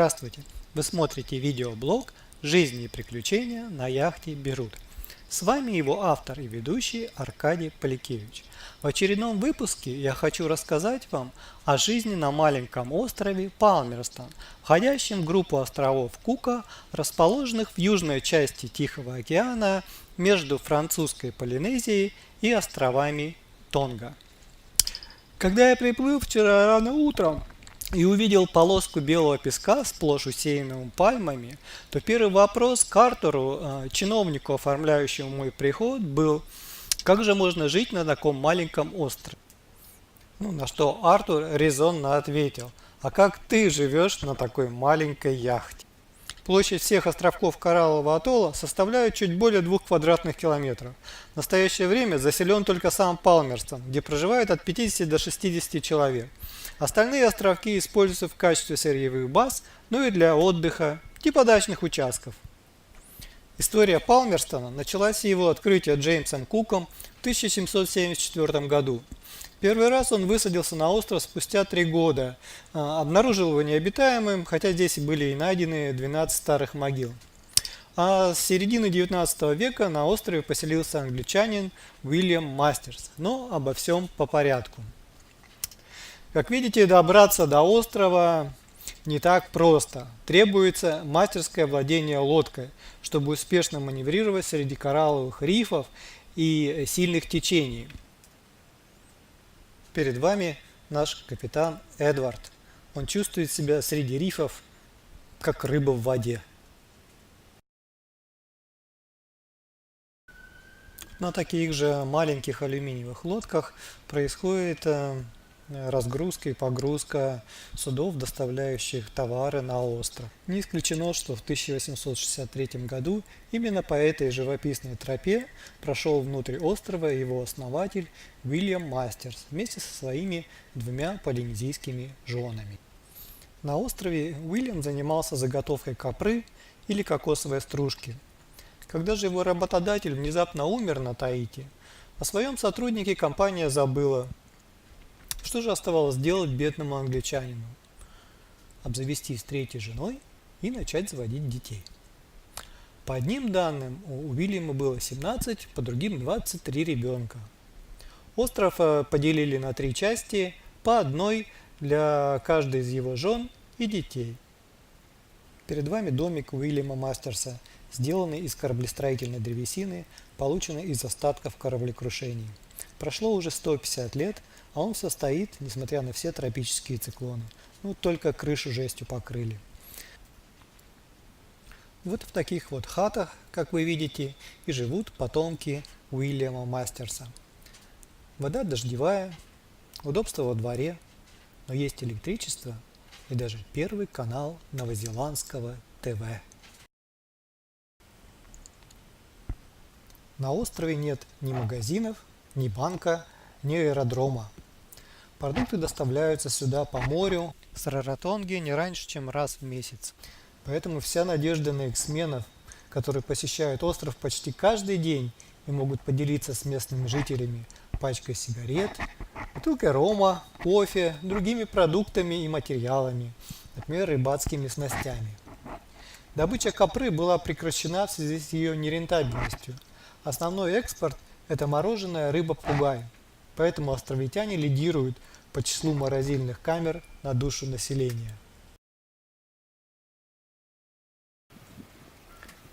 Здравствуйте! Вы смотрите видеоблог «Жизни и приключения на яхте Берут». С вами его автор и ведущий Аркадий Поликевич. В очередном выпуске я хочу рассказать вам о жизни на маленьком острове Палмерстон, входящем в группу островов Кука, расположенных в южной части Тихого океана между французской Полинезией и островами Тонга. Когда я приплыл вчера рано утром и увидел полоску белого песка, сплошь усеянную пальмами, то первый вопрос к Артуру, чиновнику, оформляющему мой приход, был: как же можно жить на таком маленьком острове? На что Артур резонно ответил: а как ты живешь на такой маленькой яхте? Площадь всех островков Кораллового атолла составляет чуть более 2 квадратных километров. В настоящее время заселен только сам Палмерстон, где проживает от 50 до 60 человек. Остальные островки используются в качестве сырьевых баз, и для отдыха, типа дачных участков. История Палмерстона началась с его открытия Джеймсом Куком в 1774 году. Первый раз он высадился на остров спустя 3 года, обнаружил его необитаемым, хотя здесь были и найдены 12 старых могил. А с середины 19 века на острове поселился англичанин Уильям Мастерс. Но обо всем по порядку. Как видите, добраться до острова не так просто. Требуется мастерское владение лодкой, чтобы успешно маневрировать среди коралловых рифов и сильных течений. Перед вами наш капитан Эдвард. Он чувствует себя среди рифов, как рыба в воде. На таких же маленьких алюминиевых лодках происходит разгрузка и погрузка судов, доставляющих товары на остров. Не исключено, что в 1863 году именно по этой живописной тропе прошел внутрь острова его основатель Уильям Мастерс вместе со своими 2 полинезийскими женами. На острове Уильям занимался заготовкой копры или кокосовой стружки. Когда же его работодатель внезапно умер на Таити, о своем сотруднике компания забыла. Что же оставалось делать бедному англичанину? Обзавестись 3-й женой и начать заводить детей. По одним данным, у Уильяма было 17, по другим 23 ребенка. Остров поделили на 3 части, по одной для каждой из его жен и детей. Перед вами домик Уильяма Мастерса, сделанный из кораблестроительной древесины, полученной из остатков кораблекрушений. Прошло уже 150 лет, а он состоит, несмотря на все тропические циклоны. Только крышу жестью покрыли. Вот в таких вот хатах, как вы видите, и живут потомки Уильяма Мастерса. Вода дождевая, удобство во дворе, но есть электричество и даже первый канал новозеландского ТВ. На острове нет ни магазинов, ни банка, ни аэродрома. Продукты доставляются сюда по морю с Раротонги не раньше, чем раз в месяц. Поэтому вся надежда на эксменов, которые посещают остров почти каждый день и могут поделиться с местными жителями пачкой сигарет, бутылкой рома, кофе, другими продуктами и материалами, например, рыбацкими снастями. Добыча копры была прекращена в связи с ее нерентабельностью. Основной экспорт – это мороженая рыба-попугай, поэтому островитяне лидируют по числу морозильных камер на душу населения.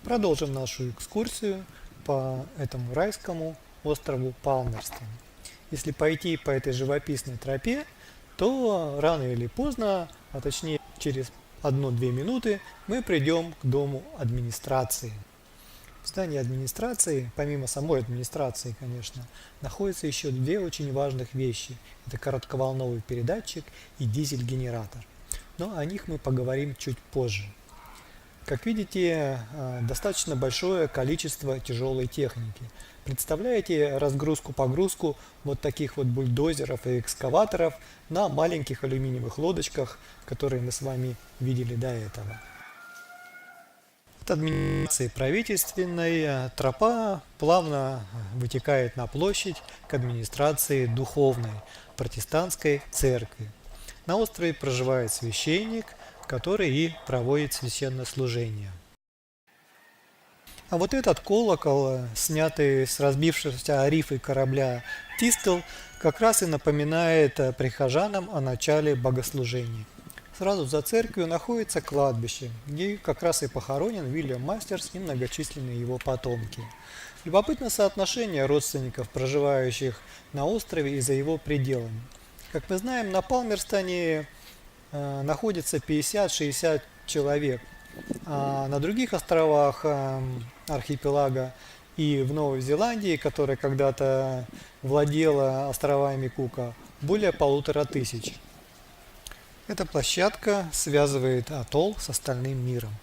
Продолжим нашу экскурсию по этому райскому острову Палмерстон. Если пойти по этой живописной тропе, то рано или поздно, а точнее через 1-2 минуты, мы придем к дому администрации. В здании администрации, помимо самой администрации, конечно, находятся еще 2 очень важных вещи. Это коротковолновый передатчик и дизель-генератор. Но о них мы поговорим чуть позже. Как видите, достаточно большое количество тяжелой техники. Представляете разгрузку-погрузку вот таких вот бульдозеров и экскаваторов на маленьких алюминиевых лодочках, которые мы с вами видели до этого. От администрации правительственной тропа плавно вытекает на площадь к администрации духовной, протестантской церкви. На острове проживает священник, который и проводит священнослужение. А вот этот колокол, снятый с разбившегося о рифы корабля Тистл, как раз и напоминает прихожанам о начале богослужений. Сразу за церковью находится кладбище, где как раз и похоронен Уильям Мастерс и многочисленные его потомки. Любопытно соотношение родственников, проживающих на острове и за его пределами. Как мы знаем, на Палмерстоне находится 50-60 человек, а на других островах архипелага и в Новой Зеландии, которая когда-то владела островами Кука, более 1500. Эта площадка связывает атолл с остальным миром.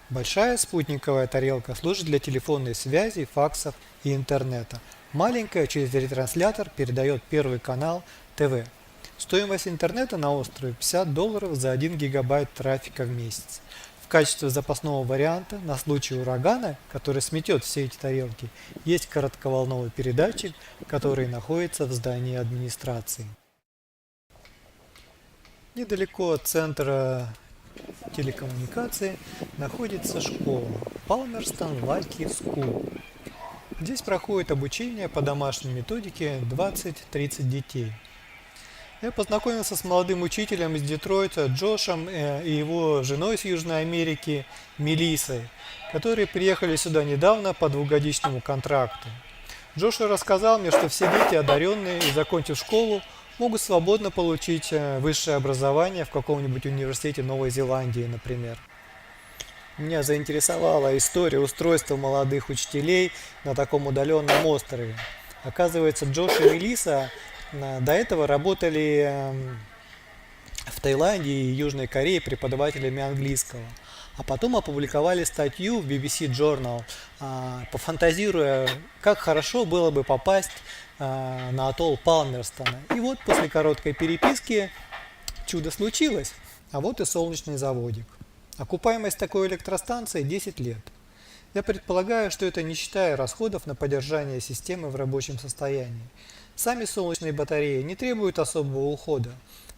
Большая спутниковая тарелка служит для телефонной связи, факсов и интернета. Маленькая через ретранслятор передает первый канал ТВ. Стоимость интернета на острове $50 за 1 гигабайт трафика в месяц. В качестве запасного варианта на случай урагана, который сметет все эти тарелки, есть коротковолновый передатчик, который находится в здании администрации. Недалеко от центра телекоммуникации находится школа Palmerston Lucky School. Здесь проходит обучение по домашней методике 20-30 детей. Я познакомился с молодым учителем из Детройта Джошем и его женой с Южной Америки Мелиссой, которые приехали сюда недавно по двухгодичному контракту. Джош рассказал мне, что все дети одаренные и, закончив школу, могут свободно получить высшее образование в каком-нибудь университете Новой Зеландии, например. Меня заинтересовала история устройства молодых учителей на таком удаленном острове. Оказывается, Джош и Мелисса до этого работали в Таиланде и Южной Корее преподавателями английского. А потом опубликовали статью в BBC Journal, пофантазируя, как хорошо было бы попасть на атолл Палмерстона. И вот после короткой переписки чудо случилось. А вот и солнечный заводик. Окупаемость такой электростанции 10 лет. Я предполагаю, что это не считая расходов на поддержание системы в рабочем состоянии. Сами солнечные батареи не требуют особого ухода.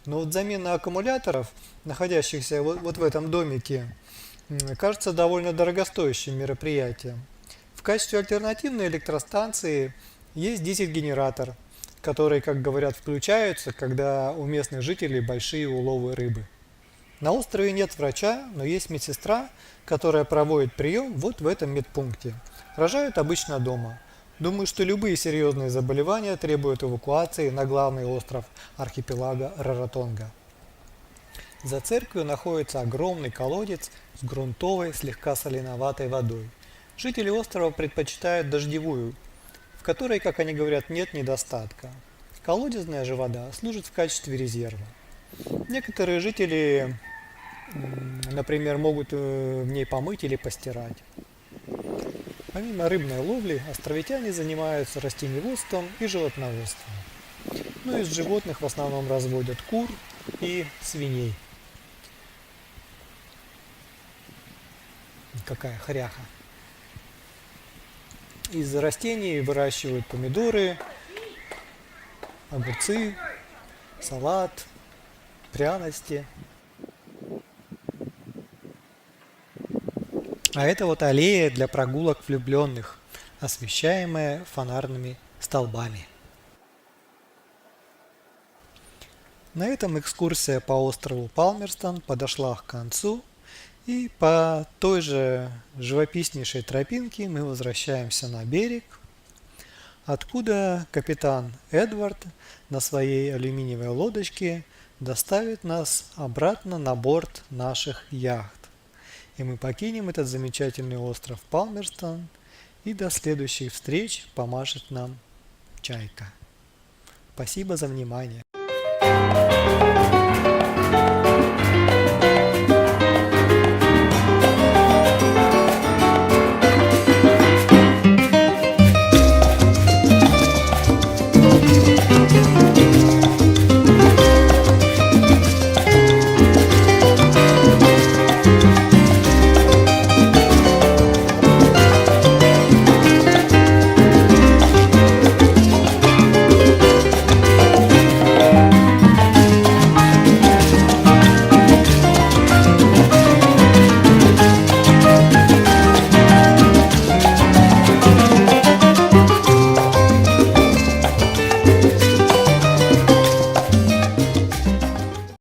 Но вот замена аккумуляторов, находящихся вот в этом домике, кажется довольно дорогостоящим мероприятием. В качестве альтернативной электростанции есть дизель-генератор, который, как говорят, включаются, когда у местных жителей большие уловы рыбы. На острове нет врача, но есть медсестра, которая проводит прием вот в этом медпункте. Рожают обычно дома. Думаю, что любые серьезные заболевания требуют эвакуации на главный остров архипелага Раратонга. За церковью находится огромный колодец с грунтовой, слегка соленоватой водой. Жители острова предпочитают дождевую, в которой, как они говорят, нет недостатка. Колодезная же вода служит в качестве резерва. Некоторые жители, например, могут в ней помыть или постирать. Помимо рыбной ловли, островитяне занимаются растениеводством и животноводством. Ну, из животных в основном разводят кур и свиней. Какая хряха. Из растений выращивают помидоры, огурцы, салат, пряности. А это вот аллея для прогулок влюбленных, освещаемая фонарными столбами. На этом экскурсия по острову Палмерстон подошла к концу, и по той же живописнейшей тропинке мы возвращаемся на берег, откуда капитан Эдвард на своей алюминиевой лодочке доставит нас обратно на борт наших яхт. И мы покинем этот замечательный остров Палмерстон, и до следующих встреч помашет нам чайка. Спасибо за внимание.